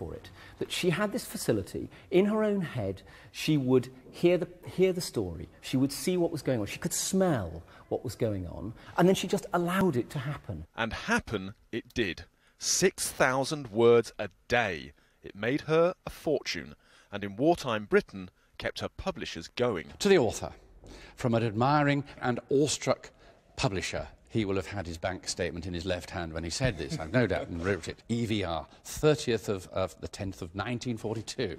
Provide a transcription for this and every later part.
for it, that she had this facility in her own head. She would hear the story, she would see what was going on, she could smell what was going on, and then she just allowed it to happen. And happen it did. 6,000 words a day. It made her a fortune, and in wartime Britain kept her publishers going. To the author, from an admiring and awestruck publisher. He will have had his bank statement in his left hand when he said this, I've no doubt, and wrote it. EVR, 30th of the 10th of 1942.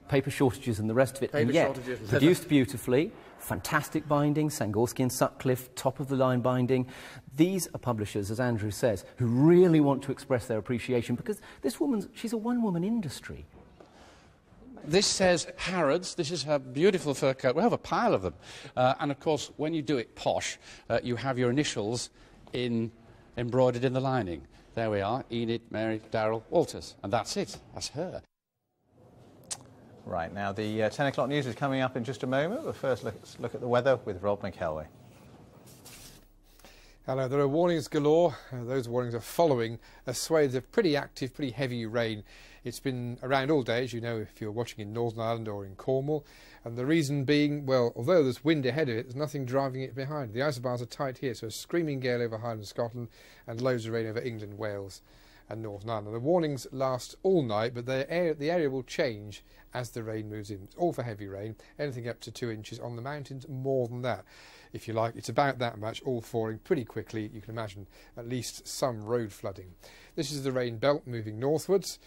Paper shortages and the rest of it, and yet produced beautifully, fantastic binding, Sangorski and Sutcliffe, top-of-the-line binding. These are publishers, as Andrew says, who really want to express their appreciation, because this woman, she's a one-woman industry. This says Harrods. This is her beautiful fur coat. We have a pile of them. And, of course, when you do it posh, you have your initials embroidered in the lining. There we are, Enid, Mary, Darrell, Walters. And that's it. That's her. Right, now the 10 o'clock news is coming up in just a moment. But first, let's look at the weather with Rob McElwee. Hello, there are warnings galore. Those warnings are following a swathe of pretty active, pretty heavy rain. It's been around all day, as you know, if you're watching in Northern Ireland or in Cornwall. And the reason being, well, although there's wind ahead of it, there's nothing driving it behind. The isobars are tight here, so a screaming gale over Highland Scotland and loads of rain over England, Wales and Northern Ireland. The warnings last all night, but the area will change as the rain moves in. It's all for heavy rain, anything up to 2 inches on the mountains, more than that. If you like, it's about that much, all falling pretty quickly. You can imagine at least some road flooding. This is the rain belt moving northwards.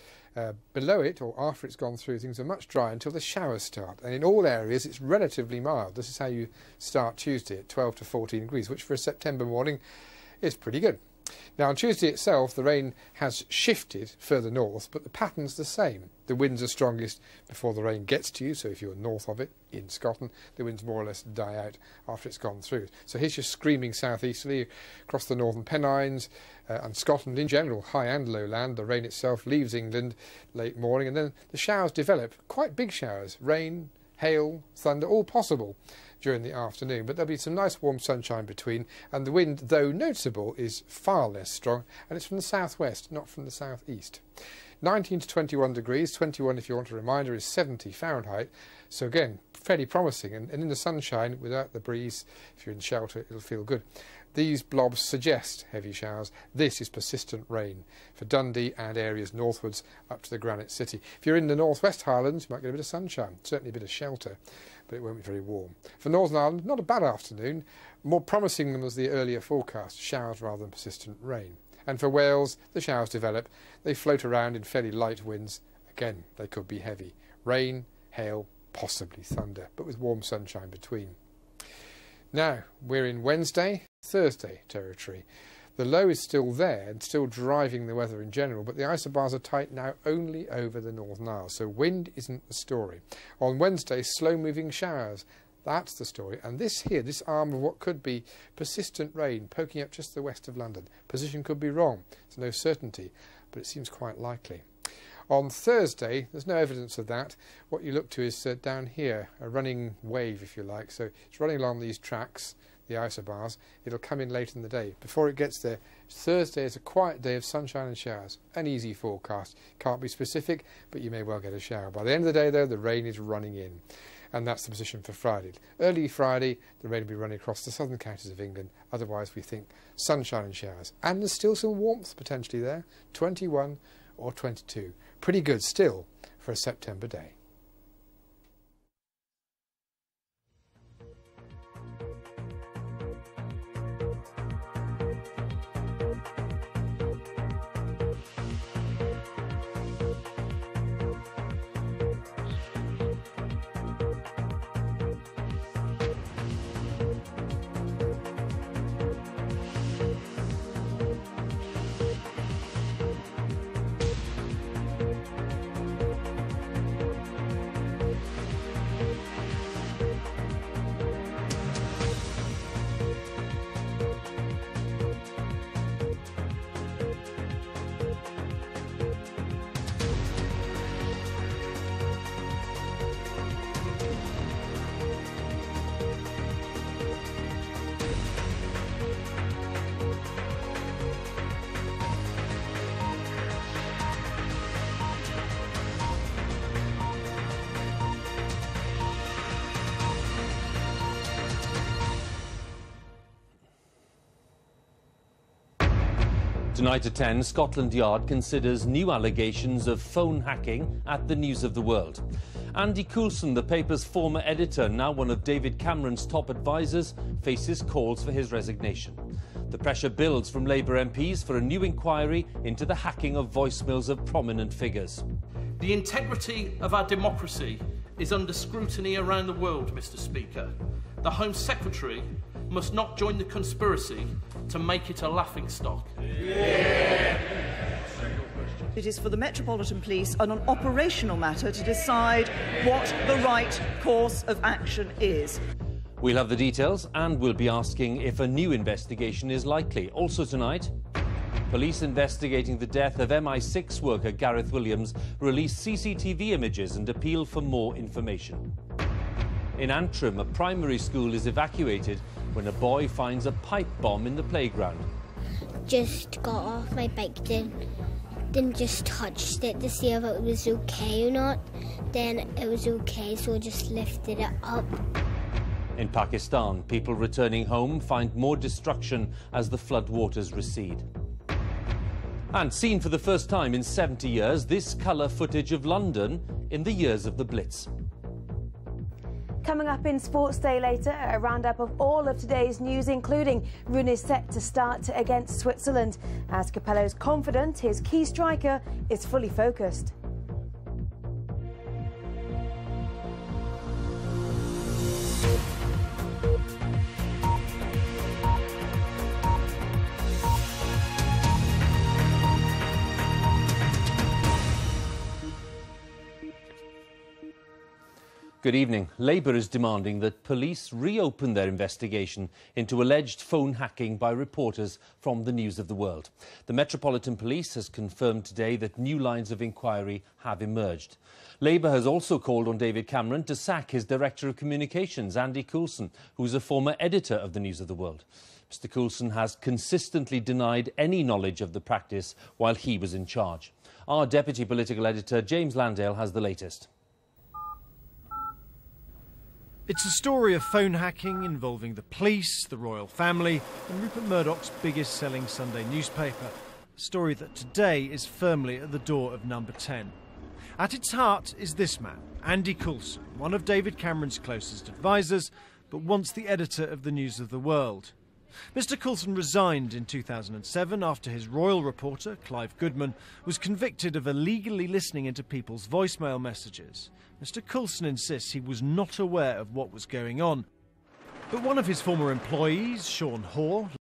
Below it, or after it's gone through, things are much drier until the showers start. And in all areas, it's relatively mild. This is how you start Tuesday at 12 to 14 degrees, which for a September morning is pretty good. Now, on Tuesday itself, the rain has shifted further north, but the pattern's the same. The winds are strongest before the rain gets to you, so if you're north of it, in Scotland, the winds more or less die out after it's gone through. So here's your screaming southeasterly across the northern Pennines and Scotland in general, high and low land. The rain itself leaves England late morning, and then the showers develop, quite big showers, rain, hail, thunder, all possible during the afternoon, but there'll be some nice warm sunshine between, and the wind, though noticeable, is far less strong, and it's from the southwest, not from the southeast. 19 to 21 degrees, 21 if you want a reminder is 70 Fahrenheit, so again, fairly promising, and in the sunshine, without the breeze, if you're in shelter, it'll feel good. These blobs suggest heavy showers. This is persistent rain for Dundee and areas northwards up to the Granite City. If you're in the northwest Highlands, you might get a bit of sunshine, certainly a bit of shelter, but it won't be very warm. For Northern Ireland, not a bad afternoon, more promising than was the earlier forecast, showers rather than persistent rain. And for Wales, the showers develop. They float around in fairly light winds. Again, they could be heavy. Rain, hail, possibly thunder, but with warm sunshine between. Now, we're in Wednesday, Thursday territory. The low is still there and still driving the weather in general, but the isobars are tight now only over the Northern Isles, so wind isn't the story. On Wednesday, slow-moving showers. That's the story. And this here, this arm of what could be persistent rain poking up just the west of London. Position could be wrong. There's no certainty, but it seems quite likely. On Thursday, there's no evidence of that. What you look to is down here, a running wave, if you like. So it's running along these tracks, the isobars. It'll come in later in the day. Before it gets there, Thursday is a quiet day of sunshine and showers. An easy forecast. Can't be specific, but you may well get a shower. By the end of the day, though, the rain is running in. And that's the position for Friday. Early Friday, the rain will be running across the southern counties of England. Otherwise, we think sunshine and showers. And there's still some warmth potentially there, 21 or 22. Pretty good still for a September day. Tonight at 10, Scotland Yard considers new allegations of phone hacking at the News of the World. Andy Coulson, the paper's former editor, now one of David Cameron's top advisers, faces calls for his resignation. The pressure builds from Labour MPs for a new inquiry into the hacking of voicemails of prominent figures. The integrity of our democracy is under scrutiny around the world, Mr. Speaker. The Home Secretary must not join the conspiracy to make it a laughingstock. It is for the Metropolitan Police on an operational matter to decide what the right course of action is. We'll have the details, and we'll be asking if a new investigation is likely. Also tonight, police investigating the death of MI6 worker Gareth Williams released CCTV images and appeal for more information. In Antrim, a primary school is evacuated when a boy finds a pipe bomb in the playground. Just got off my bike, then just touched it to see if it was okay or not. Then it was okay, so I just lifted it up. In Pakistan, people returning home find more destruction as the floodwaters recede. And seen for the first time in 70 years, this colour footage of London in the years of the Blitz. Coming up in Sports Day later, a roundup of all of today's news, including Rooney is set to start against Switzerland, as Capello's confident his key striker is fully focused. Good evening. Labour is demanding that police reopen their investigation into alleged phone hacking by reporters from the News of the World. The Metropolitan Police has confirmed today that new lines of inquiry have emerged. Labour has also called on David Cameron to sack his Director of Communications, Andy Coulson, who is a former editor of the News of the World. Mr Coulson has consistently denied any knowledge of the practice while he was in charge. Our Deputy Political Editor, James Landale, has the latest. It's a story of phone hacking involving the police, the royal family and Rupert Murdoch's biggest-selling Sunday newspaper. A story that today is firmly at the door of number 10. At its heart is this man, Andy Coulson, one of David Cameron's closest advisers, but once the editor of the News of the World. Mr Coulson resigned in 2007 after his royal reporter, Clive Goodman, was convicted of illegally listening into people's voicemail messages. Mr Coulson insists he was not aware of what was going on. But one of his former employees, Sean Hoare,